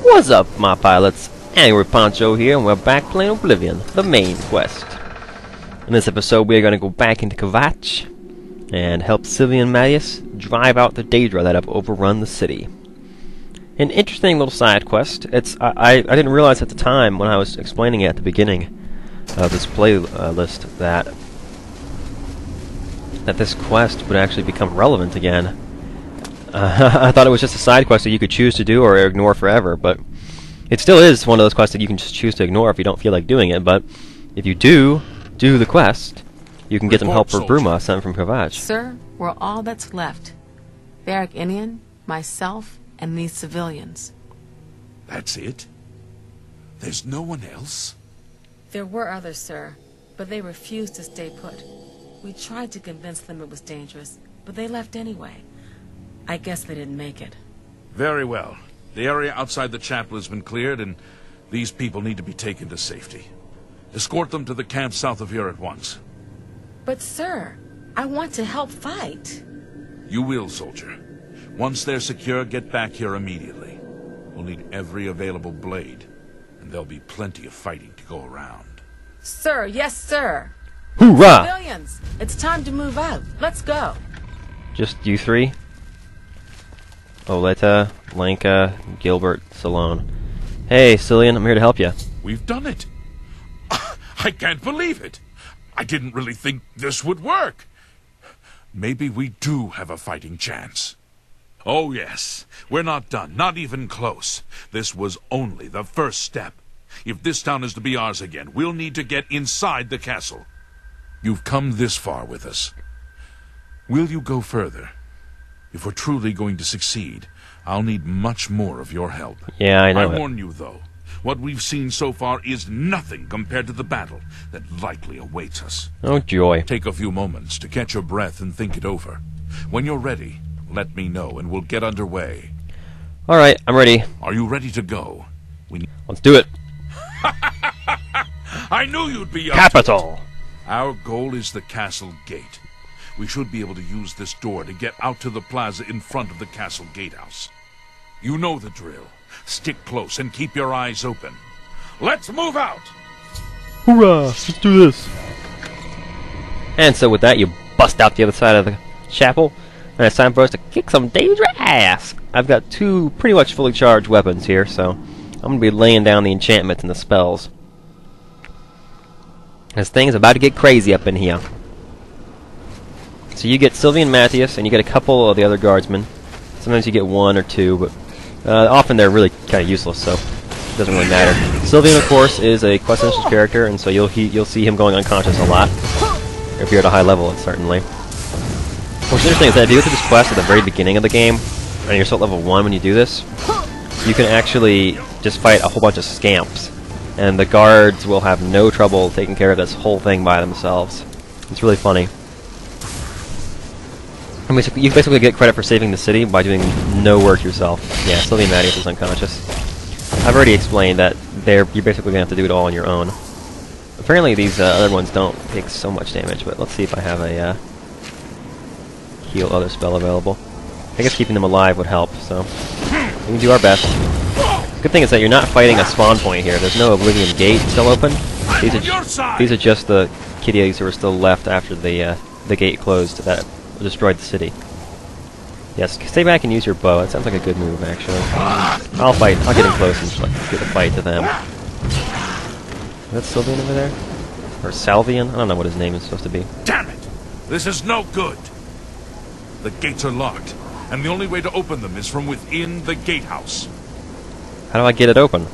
What's up, my pilots? Angryponcho here, and we're back playing Oblivion, the main quest. In this episode, we are going to go back into Kvatch and help Sylvia and Marius drive out the Daedra that have overrun the city. An interesting little side quest. I didn't realize at the time when I was explaining it at the beginning of this playlist that this quest would actually become relevant again. I thought it was just a side quest that you could choose to do or ignore forever, but it still is one of those quests that you can just choose to ignore if you don't feel like doing it, but if you do the quest, you can get some help for Bruma sent from Kvatch. Sir, we're all that's left. Varric Inian, myself, and these civilians. That's it? There's no one else? There were others, sir, but they refused to stay put. We tried to convince them it was dangerous, but they left anyway. I guess they didn't make it. Very well. The area outside the chapel has been cleared, and these people need to be taken to safety. Escort them to the camp south of here at once. But, sir, I want to help fight. You will, soldier. Once they're secure, get back here immediately. We'll need every available blade, and there'll be plenty of fighting to go around. Sir, yes, sir. Hoorah! Civilians, it's time to move out. Let's go. Just you three? Oleta, Lenka, Gilbert, Salone. Hey, Cillian, I'm here to help you. We've done it. I can't believe it. I didn't really think this would work. Maybe we do have a fighting chance. Oh, yes. We're not done. Not even close. This was only the first step. If this town is to be ours again, we'll need to get inside the castle. You've come this far with us. Will you go further? If we're truly going to succeed, I'll need much more of your help. Yeah, I know. I warn you, though. What we've seen so far is nothing compared to the battle that likely awaits us. Oh, joy. Take a few moments to catch your breath and think it over. When you're ready, let me know and we'll get underway. Alright, I'm ready. Are you ready to go? Let's do it. I knew you'd be up Capital! to it. Our goal is the castle gate. We should be able to use this door to get out to the plaza in front of the castle gatehouse. You know the drill. Stick close and keep your eyes open. Let's move out! Hoorah! Let's do this! And so with that, you bust out the other side of the chapel, and it's time for us to kick some Daedra ass! I've got two pretty much fully charged weapons here, so I'm going to be laying down the enchantments and the spells. This thing is about to get crazy up in here. So you get Sylvia and Matthias, and you get a couple of the other guardsmen. Sometimes you get one or two, but often they're really kind of useless, so it doesn't really matter. Sylvian, of course, is a quest-essential character, and so you'll see him going unconscious a lot. If you're at a high level, certainly. What's interesting is that if you go through this quest at the very beginning of the game, and you're still at level 1 when you do this, you can actually just fight a whole bunch of scamps, and the guards will have no trouble taking care of this whole thing by themselves. It's really funny. And you basically get credit for saving the city by doing no work yourself. Yeah, Sylvia Matthias is unconscious. I've already explained that you're basically going to have to do it all on your own. Apparently these other ones don't take so much damage, but let's see if I have a heal other spell available. I guess keeping them alive would help, so we can do our best. Good thing is that you're not fighting a spawn point here. There's no Oblivion gate still open. These are just the kiddies who are still left after the gate closed that destroyed the city. Yes, stay back and use your bow. That sounds like a good move, actually. I'll fight. I'll get in close and give a fight to them. Is that Sylvian over there? Or Salvian? I don't know what his name is supposed to be. Damn it! This is no good! The gates are locked, and the only way to open them is from within the gatehouse. How do I get it open?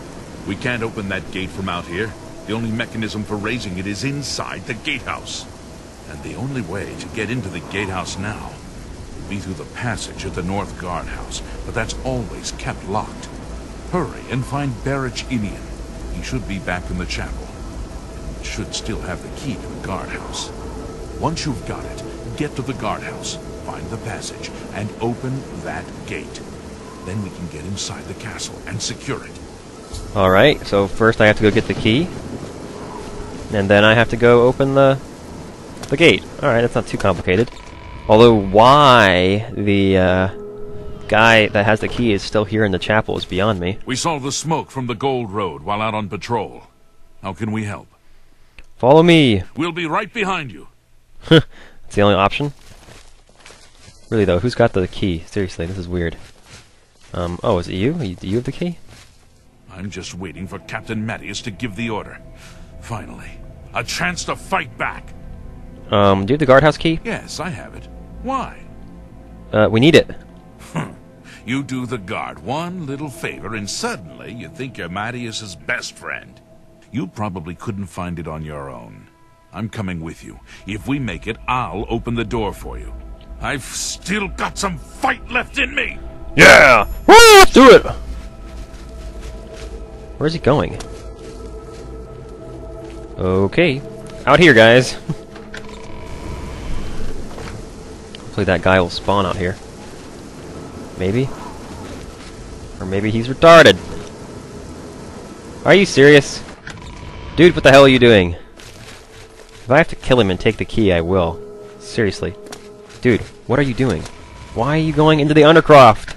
We can't open that gate from out here. The only mechanism for raising it is inside the gatehouse. And the only way to get into the gatehouse now would be through the passage at the North Guardhouse, but that's always kept locked. Hurry and find Varric Inian. He should be back in the chapel, and should still have the key to the guardhouse. Once you've got it, get to the guardhouse, find the passage, and open that gate. Then we can get inside the castle and secure it. Alright, so first I have to go get the key, and then I have to go open the gate. Alright, that's not too complicated. Although why the guy that has the key is still here in the chapel is beyond me. We saw the smoke from the Gold Road while out on patrol. How can we help? Follow me! We'll be right behind you. That's the only option? Really though, who's got the key? Seriously, this is weird. Oh, is it you? Do you have the key? I'm just waiting for Captain Mattias to give the order. Finally, a chance to fight back. Do you have the guardhouse key? Yes, I have it. Why? We need it. You do the guard one little favor and suddenly you think you're Mattias's best friend. You probably couldn't find it on your own. I'm coming with you. If we make it, I'll open the door for you. I've still got some fight left in me! Yeah! Woo, let's do it! Where's he going? Okay. Out here, guys. Hopefully that guy will spawn out here. Maybe? Or maybe he's retarded. Are you serious? Dude, what the hell are you doing? If I have to kill him and take the key, I will. Seriously. Dude, what are you doing? Why are you going into the Undercroft?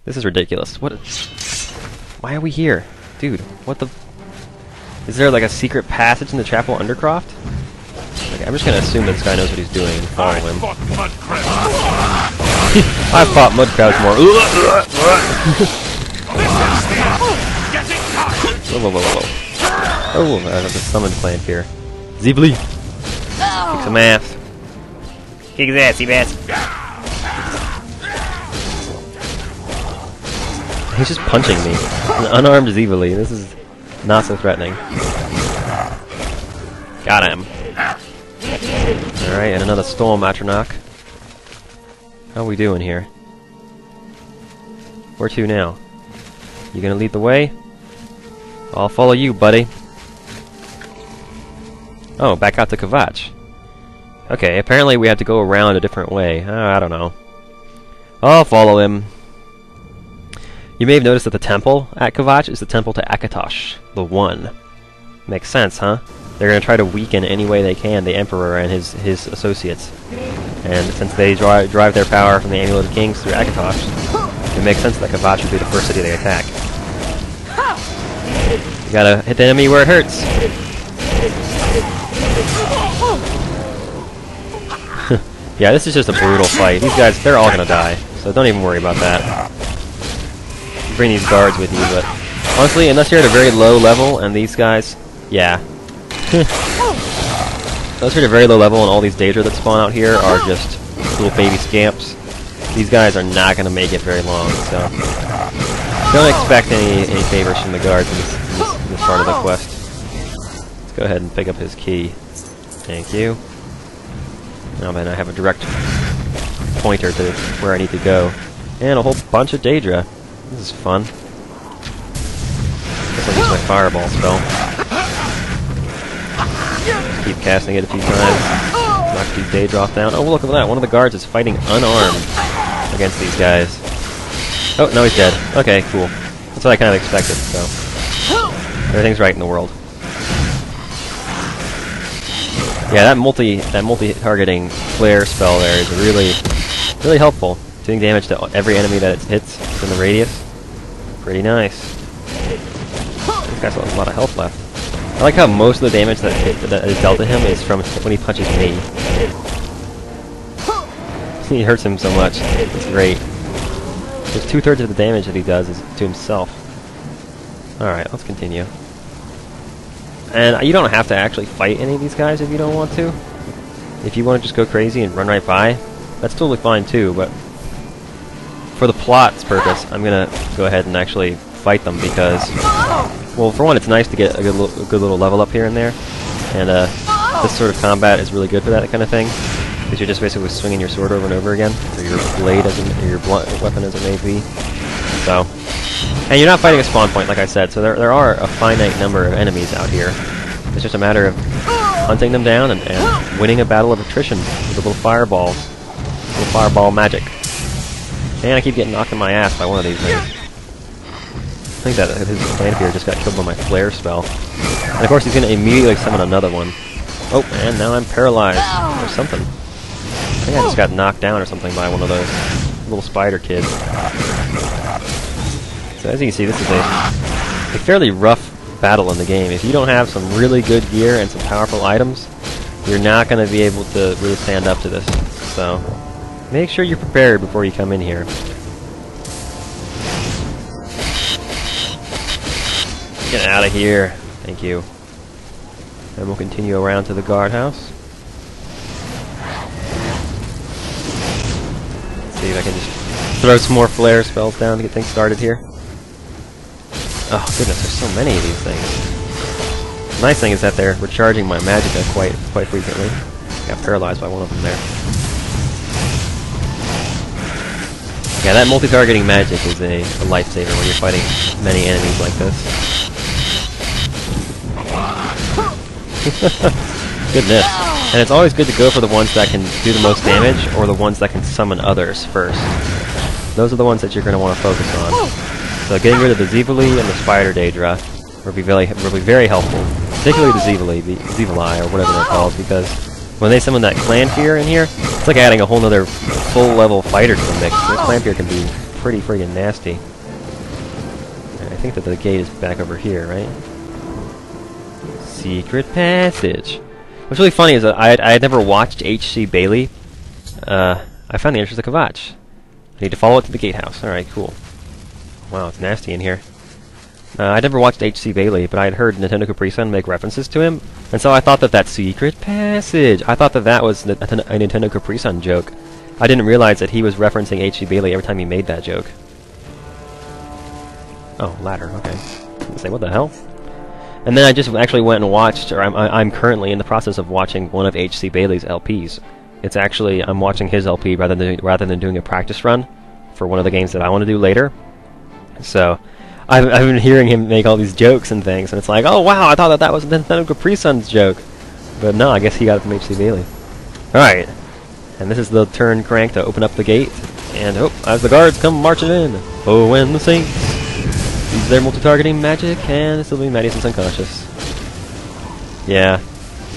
This is ridiculous. What? Why are we here? Dude, what the... Is there like a secret passage in the chapel Undercroft? Like, I'm just gonna assume that this guy knows what he's doing and follow him. I fought Mudcrowds more. Whoa, whoa, whoa, whoa. Oh, I have a summon plant here. Zeebly! Kick some ass. Kick his ass, Seabass. He's just punching me. An unarmed Zeebly. This is not so threatening. Got him. Alright, and another Storm Atronach. How are we doing here? Where to now? You gonna lead the way? I'll follow you, buddy. Oh, back out to Kvatch. Okay, apparently we have to go around a different way. I don't know. I'll follow him. You may have noticed that the temple at Kvatch is the temple to Kvatch, the One. Makes sense, huh? They're going to try to weaken any way they can the Emperor and his associates. And since they drive their power from the Amulet of Kings through Kvatch, it makes sense that Kvatch would be the first city they attack. You gotta hit the enemy where it hurts. Yeah, this is just a brutal fight. These guys, they're all gonna die, so don't even worry about that. You bring these guards with you, but honestly, unless you're at a very low level, and these guys, yeah. Unless you're at a very low level, and all these Daedra that spawn out here are just little baby scamps, these guys are not gonna make it very long, so don't expect any favors from the guards in this part of the quest. Let's go ahead and pick up his key. Thank you. Now then, I have a direct pointer to where I need to go. And a whole bunch of Daedra. This is fun. Guess I'll use my fireball spell. Just keep casting it a few times. Knock these Daedra down. Oh, look at that. One of the guards is fighting unarmed against these guys. Oh, no, he's dead. Okay, cool. That's what I kind of expected, so... Everything's right in the world. Yeah, that multi-targeting flare spell there is really helpful. Doing damage to every enemy that it hits within the radius. Pretty nice. This guy's got a lot of health left. I like how most of the damage that is dealt to him is from when he punches me. He hurts him so much. It's great. There's 2/3 of the damage that he does is to himself. Alright, let's continue. And you don't have to actually fight any of these guys if you don't want to. If you want to just go crazy and run right by, that's totally fine too, but for the plot's purpose, I'm going to go ahead and actually fight them because, well, for one, it's nice to get a good little level up here and there, and this sort of combat is really good for that kind of thing, because you're just basically swinging your sword over and over again, or your blade, or your blunt weapon as it may be. So... And you're not fighting a spawn point, like I said, so there are a finite number of enemies out here. It's just a matter of hunting them down and winning a battle of attrition with a little fireball magic. And I keep getting knocked in my ass by one of these things. I think that his plant here just got killed by my flare spell. And of course he's going to immediately summon another one. Oh, and now I'm paralyzed. Or something. think I just got knocked down or something by one of those little spider kids. So as you can see, this is a fairly rough battle in the game. If you don't have some really good gear and some powerful items, you're not going to be able to really stand up to this. So make sure you're prepared before you come in here. Get out of here. Thank you. And we'll continue around to the guardhouse. Let's see if I can just throw some more flare spells down to get things started here. Oh goodness, there's so many of these things. The nice thing is that they're recharging my magicka quite frequently. Got paralyzed by one of them there. Yeah, that multi-targeting magic is a lifesaver when you're fighting many enemies like this. Goodness. And it's always good to go for the ones that can do the most damage or the ones that can summon others first. Those are the ones that you're going to want to focus on. So getting rid of the Zevali and the Spider Daedra will be very helpful. Particularly the Zevali, or whatever they're called, because when they summon that Clanfear in here, it's like adding a whole other full-level fighter to the mix. So Clanfear can be pretty friggin' nasty. And I think that the gate is back over here, right? Secret passage. What's really funny is that I had never watched H.C. Bailey. I found the entrance to Kvatch. I need to follow it to the gatehouse. Alright, cool. Wow, it's nasty in here. I never watched H.C. Bailey, but I had heard Nintendo Capri Sun make references to him, and so I thought that secret passage, I thought that that was a Nintendo Capri Sun joke. I didn't realize that he was referencing H.C. Bailey every time he made that joke. Oh, ladder, okay. I was say, what the hell? And then I just actually went and watched, or I'm currently in the process of watching one of H.C. Bailey's LPs. It's actually, I'm watching his LP rather than doing a practice run for one of the games that I want to do later. So, I've been hearing him make all these jokes and things, and it's like, oh wow, I thought that was Nintendo Capri Sun's joke. But no, I guess he got it from H.C. Bailey. Alright, and this is the turn crank to open up the gate, and oh, as the guards come marching in, oh, and the saints use their multi-targeting magic, and Sylvian Madison's unconscious. Yeah,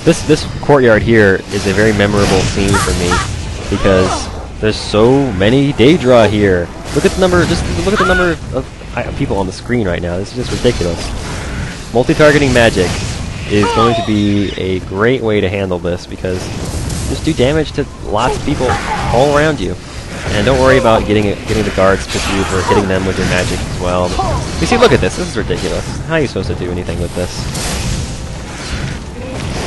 this courtyard here is a very memorable scene for me, because there's so many Daedra here. Look at the number, just look at the number of people on the screen right now. This is just ridiculous. Multi-targeting magic is going to be a great way to handle this, because just do damage to lots of people all around you. And don't worry about getting the guards to you for hitting them with your magic as well. But you see, look at this. This is ridiculous. How are you supposed to do anything with this?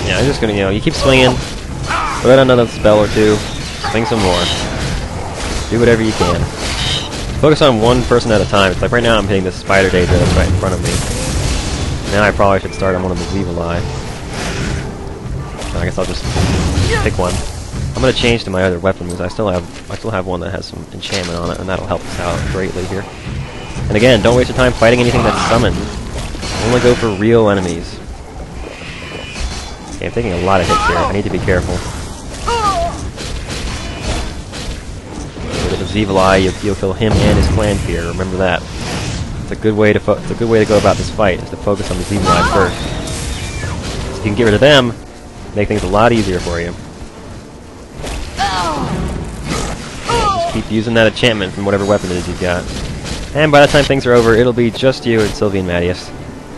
Yeah, I'm just gonna, you keep swinging. Put out another spell or two. Swing some more. Do whatever you can. Focus on one person at a time. It's like right now I'm hitting this Spider Daedra that's right in front of me. Now I probably should start on one of the Zevali. So I guess I'll just pick one. I'm gonna change to my other weapon because I still have one that has some enchantment on it, and that'll help us out greatly here. And again, don't waste your time fighting anything that's summoned. Only go for real enemies. Okay, I'm taking a lot of hits here. I need to be careful. With the Zevali, you'll kill him and his Clanfear. Remember that. It's a good way to go about this fight, is to focus on the Zevali first. So you can get rid of them, make things a lot easier for you. Just keep using that enchantment from whatever weapon it is you've got. And by the time things are over, it'll be just you and Sylvian Madius.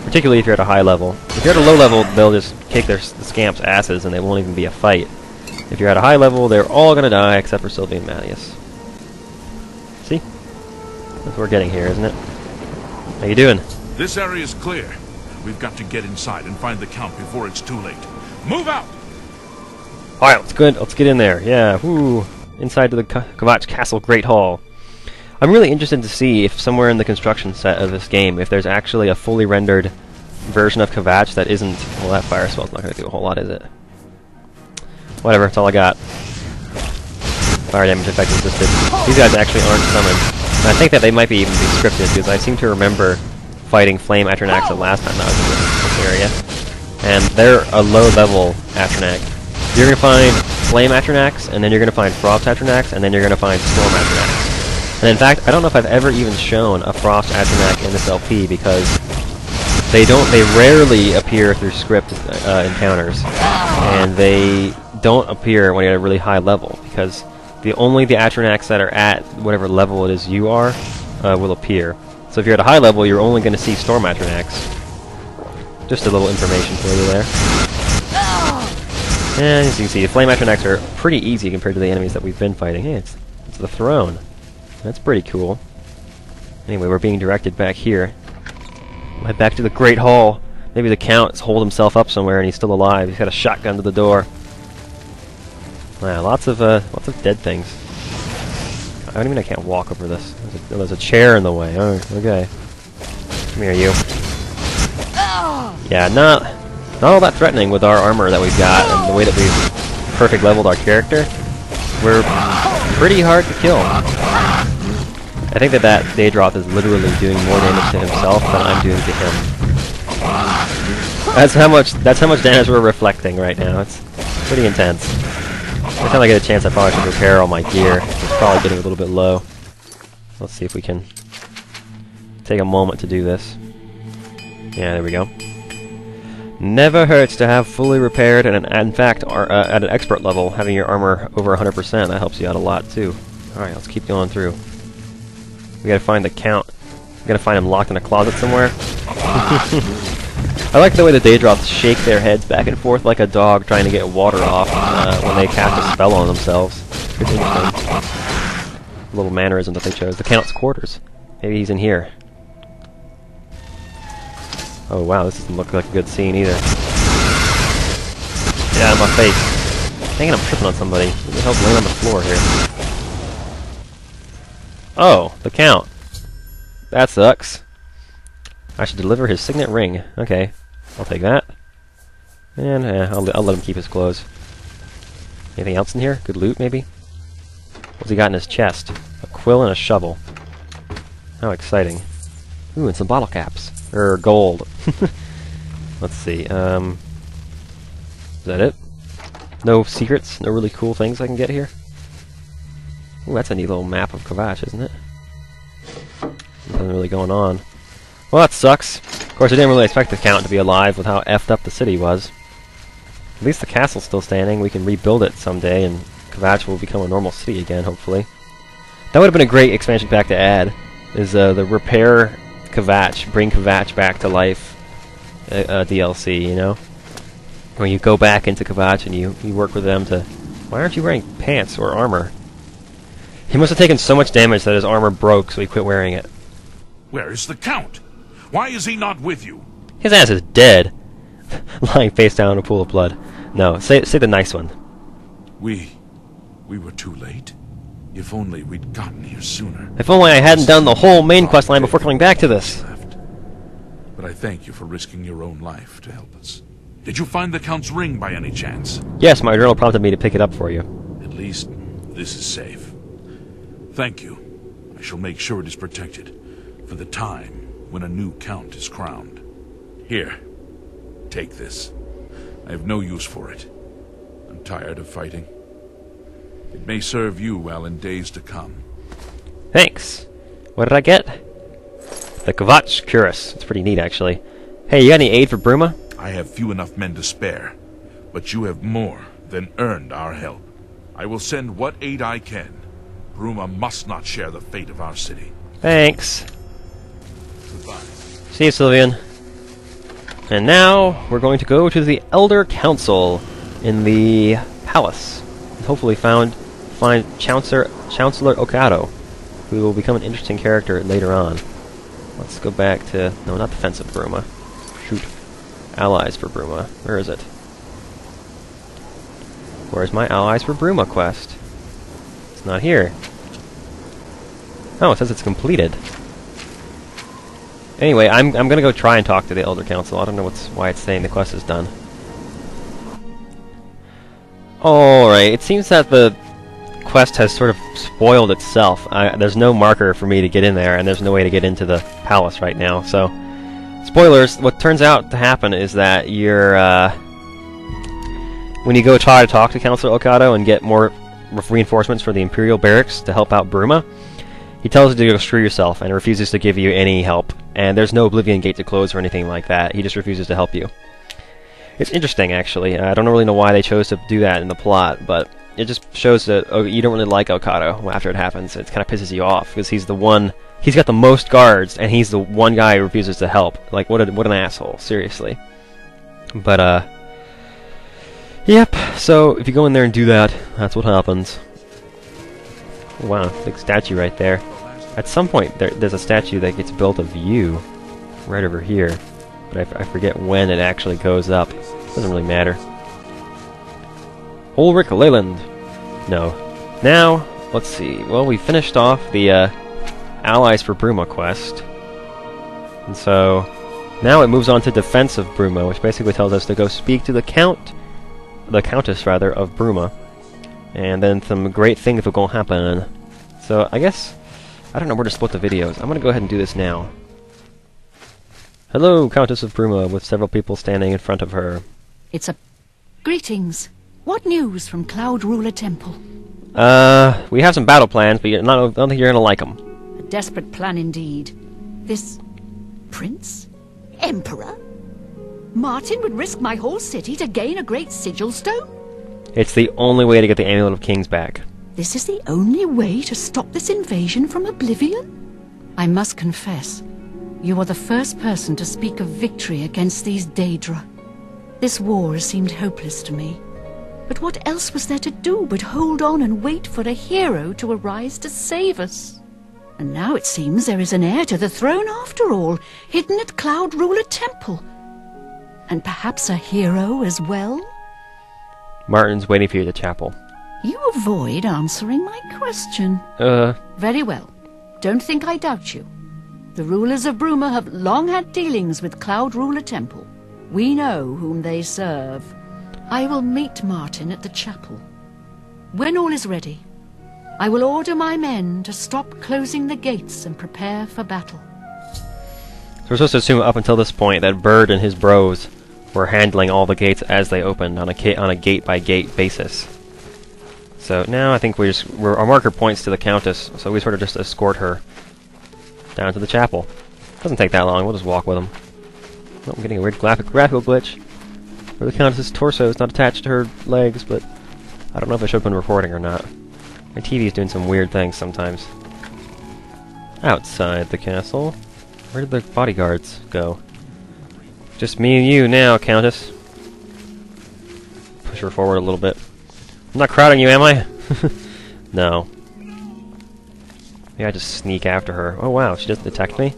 Particularly if you're at a high level. If you're at a low level, they'll just kick the scamps' asses and they won't even be a fight. If you're at a high level, they're all gonna die except for Sylvian Madius. See? That's what we're getting here, isn't it? How you doing? This area is clear. We've got to get inside and find the Count before it's too late. Move out! Alright, let's get in there. Yeah, whoo. Inside to the Kvatch Castle Great Hall. I'm really interested to see if somewhere in the construction set of this game, if there's actually a fully rendered version of Kvatch that isn't... Well, that fire spell's not going to do a whole lot, is it? Whatever, that's all I got. Fire damage effect resisted. These guys actually aren't summoned. And I think that they might even be scripted, because I seem to remember fighting Flame Atronax the last time I was in this area. And they're a low-level Atronax. You're going to find Flame Atronax, and then you're going to find Frost Atronax, and then you're going to find Storm Atronax. And in fact, I don't know if I've ever even shown a Frost Atronax in this LP, because they rarely appear through script encounters, and they don't appear when you're at a really high level, because only the Atronachs that are at whatever level it is you are will appear. So if you're at a high level, you're only going to see Storm Atronachs. Just a little information for you there. And as you can see, the Flame Atronachs are pretty easy compared to the enemies that we've been fighting. Hey, it's the throne. That's pretty cool. Anyway, we're being directed back here. Head back to the Great Hall. Maybe the Count's holed himself up somewhere and he's still alive. He's got a shotgun to the door. Wow, lots of dead things. I don't even. I can't walk over this. There's a chair in the way. Oh, okay. Come here, you. Yeah, not all that threatening with our armor that we've got and the way that we've perfect leveled our character. We're pretty hard to kill. I think that Daedroth is literally doing more damage to himself than I'm doing to him. That's how much damage we're reflecting right now. It's pretty intense. Every time I get a chance, I probably should repair all my gear. It's probably getting a little bit low. Let's see if we can take a moment to do this. Yeah, there we go. Never hurts to have fully repaired, and in fact, at an expert level, having your armor over 100%, that helps you out a lot too. Alright, let's keep going through. We gotta find the Count. We gotta find him locked in a closet somewhere. I like the way the Daedroths shake their heads back and forth like a dog trying to get water off when they cast a spell on themselves. Pretty interesting. Little mannerism that they chose. The Count's quarters. Maybe he's in here. Oh wow, this doesn't look like a good scene either. Get out of my face. Dang it, I'm tripping on somebody. Who the hell's laying on the floor here? Oh, the Count. That sucks. I should deliver his signet ring. Okay, I'll take that. And I'll let him keep his clothes. Anything else in here? Good loot, maybe? What's he got in his chest? A quill and a shovel. How exciting. Ooh, and some bottle caps. Gold. Let's see, is that it? No secrets? No really cool things I can get here? Ooh, that's a neat little map of Kvatch, isn't it? Nothing really going on. Well, that sucks. Of course, I didn't really expect the Count to be alive with how effed up the city was. At least the castle's still standing. We can rebuild it someday, and Kvatch will become a normal city again, hopefully. That would have been a great expansion pack to add, is the Repair Kvatch, Bring Kvatch Back to Life DLC, you know? When you go back into Kvatch and you work with them to... Why aren't you wearing pants or armor? He must have taken so much damage that his armor broke, so he quit wearing it. Where is the Count? Why is he not with you? His ass is dead. Lying face down in a pool of blood. No, say the nice one. We were too late. If only we'd gotten here sooner. If only I hadn't done the whole main quest line before coming back to this. But I thank you for risking your own life to help us. Did you find the Count's ring by any chance? Yes, my journal prompted me to pick it up for you. At least this is safe. Thank you. I shall make sure it is protected for the time when a new Count is crowned. Here, take this. I have no use for it. I'm tired of fighting. It may serve you well in days to come. Thanks. What did I get? The Kvatch Cuirass. It's pretty neat, actually. Hey, you got any aid for Bruma? I have few enough men to spare, but you have more than earned our help. I will send what aid I can. Bruma must not share the fate of our city. Thanks. Goodbye. See you, Sylvian. And now, we're going to go to the Elder Council in the palace. And hopefully find Chancellor Okado, who will become an interesting character later on. Let's go back to... No, not defensive Bruma. Shoot. Allies for Bruma. Where is it? Where's my Allies for Bruma quest? It's not here. Oh, it says it's completed. Anyway, I'm gonna go try and talk to the Elder Council. I don't know why it's saying the quest is done. Alright, it seems that the quest has sort of spoiled itself. There's no marker for me to get in there, and there's no way to get into the palace right now, so... Spoilers, what turns out to happen is that you're, when you go try to talk to Counselor Okado and get more reinforcements for the Imperial Barracks to help out Bruma, he tells you to go screw yourself and refuses to give you any help. And there's no Oblivion Gate to close or anything like that. He just refuses to help you. It's interesting, actually. I don't really know why they chose to do that in the plot, but it just shows that you don't really like Okado after it happens. It kind of pisses you off because he's the one. He's got the most guards, and he's the one guy who refuses to help. Like, what an asshole, seriously. But, yep, so if you go in there and do that, that's what happens. Wow, big statue right there. At some point, there's a statue that gets built of you, right over here. But I forget when it actually goes up. Doesn't really matter. Ulrich Leyland. No. Now, let's see. Well, we finished off the, Allies for Bruma quest. And so, now it moves on to Defense of Bruma, which basically tells us to go speak to the Countess rather, of Bruma. And then some great things will go happen. So, I guess, I don't know where to split the videos. I'm gonna go ahead and do this now. Hello, Countess of Bruma, with several people standing in front of her. It's a... Greetings. What news from Cloud Ruler Temple? We have some battle plans, but I don't think you're gonna like them. Desperate plan indeed. This... Prince? Emperor? Martin would risk my whole city to gain a great sigil stone? It's the only way to get the Amulet of Kings back. This is the only way to stop this invasion from Oblivion? I must confess, you are the first person to speak of victory against these Daedra. This war seemed hopeless to me. But what else was there to do but hold on and wait for a hero to arise to save us? And now it seems there is an heir to the throne after all, hidden at Cloud Ruler Temple. And perhaps a hero as well? Martin's waiting for you at the chapel. You avoid answering my question. Very well. Don't think I doubt you. The rulers of Bruma have long had dealings with Cloud Ruler Temple. We know whom they serve. I will meet Martin at the chapel. When all is ready, I will order my men to stop closing the gates and prepare for battle. So we're supposed to assume up until this point that Bird and his bros were handling all the gates as they opened on a gate-by-gate basis. So now I think our marker points to the Countess, so we sort of just escort her down to the chapel. Doesn't take that long, we'll just walk with them. Oh, I'm getting a weird graphical glitch where the Countess's torso is not attached to her legs, but I don't know if I should have been recording or not. My TV is doing some weird things sometimes. Outside the castle. Where did the bodyguards go? Just me and you now, Countess. Push her forward a little bit. I'm not crowding you, am I? No. Maybe I just sneak after her. Oh wow, she doesn't detect me?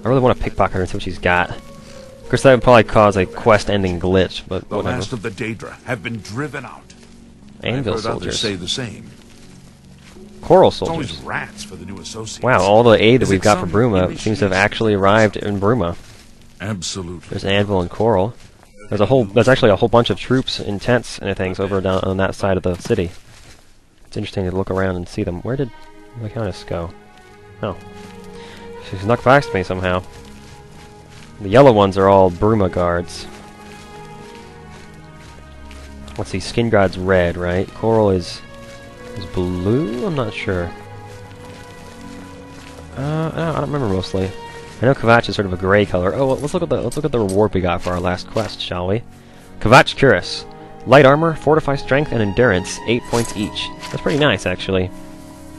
I really want to pickpocket her and see what she's got. Of course, that would probably cause a quest-ending glitch, but the whatever. last of the Daedra have been driven out. Anvil I've heard others soldiers. say the same. Coral It's soldiers. always rats for the new associates. Wow, all the aid that Is we've it got from some Bruma seems to have actually arrived in Bruma. Absolutely. There's Anvil and Coral. There's actually a whole bunch of troops in tents and things over down on that side of the city. It's interesting to look around and see them. Where did the Countess go? Oh. She snuck past me somehow. The yellow ones are all Bruma guards. Let's see, Skin God's red, right? Coral is blue? I'm not sure. I don't remember mostly. I know Kvatch is sort of a gray color. Oh, well, let's look at the reward we got for our last quest, shall we? Kvatch Cuirass. Light armor, fortify strength, and endurance, 8 points each. That's pretty nice, actually.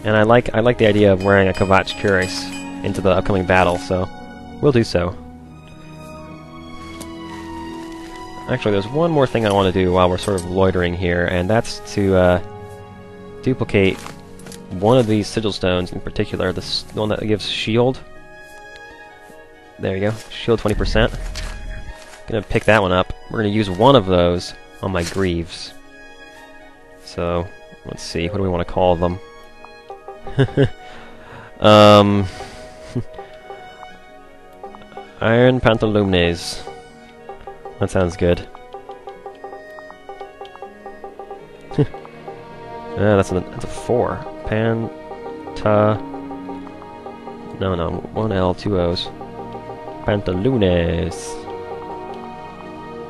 And I like the idea of wearing a Kvatch Cuirass into the upcoming battle, so we'll do so. Actually, there's one more thing I want to do while we're sort of loitering here, and that's to duplicate one of these sigil stones in particular, the one that gives shield. There you go, shield 20%. Gonna pick that one up. We're gonna use one of those on my greaves. So, let's see, what do we want to call them? Iron Pantalones. That sounds good. That's a 4. No, 1 L, 2 O's. Pantalones.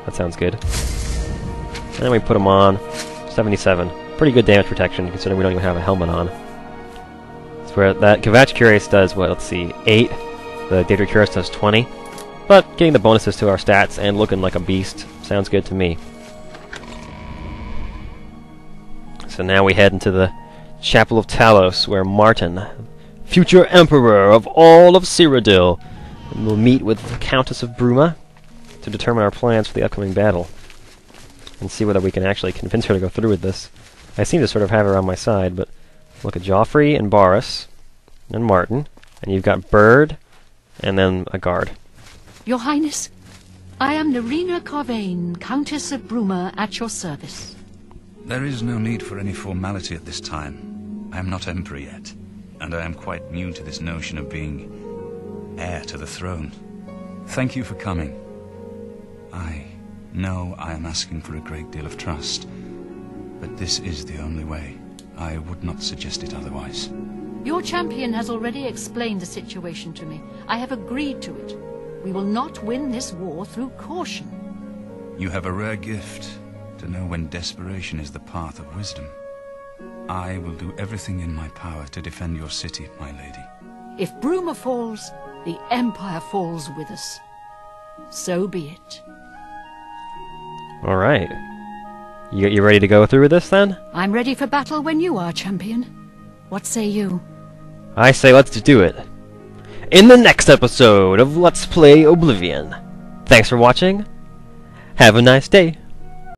That sounds good. And then we put them on. 77. Pretty good damage protection, considering we don't even have a helmet on. That's where that Kvatch Cuirass does, what, let's see, 8. The Daedra Cuirass does 20. But getting the bonuses to our stats and looking like a beast sounds good to me. So now we head into the Chapel of Talos, where Martin, future Emperor of all of Cyrodiil, will meet with the Countess of Bruma to determine our plans for the upcoming battle, and see whether we can actually convince her to go through with this. I seem to sort of have her on my side, but look at Joffrey and Boris, and Martin, and you've got Bird, and then a guard. Your Highness, I am Nerina Carvain, Countess of Bruma, at your service. There is no need for any formality at this time. I am not Emperor yet, and I am quite new to this notion of being heir to the throne. Thank you for coming. I know I am asking for a great deal of trust, but this is the only way. I would not suggest it otherwise. Your champion has already explained the situation to me. I have agreed to it. We will not win this war through caution. You have a rare gift to know when desperation is the path of wisdom. I will do everything in my power to defend your city, my lady. If Bruma falls, the Empire falls with us. So be it. Alright. You ready to go through with this, then? I'm ready for battle when you are, champion. What say you? I say let's do it. In the next episode of Let's Play Oblivion. Thanks for watching. Have a nice day.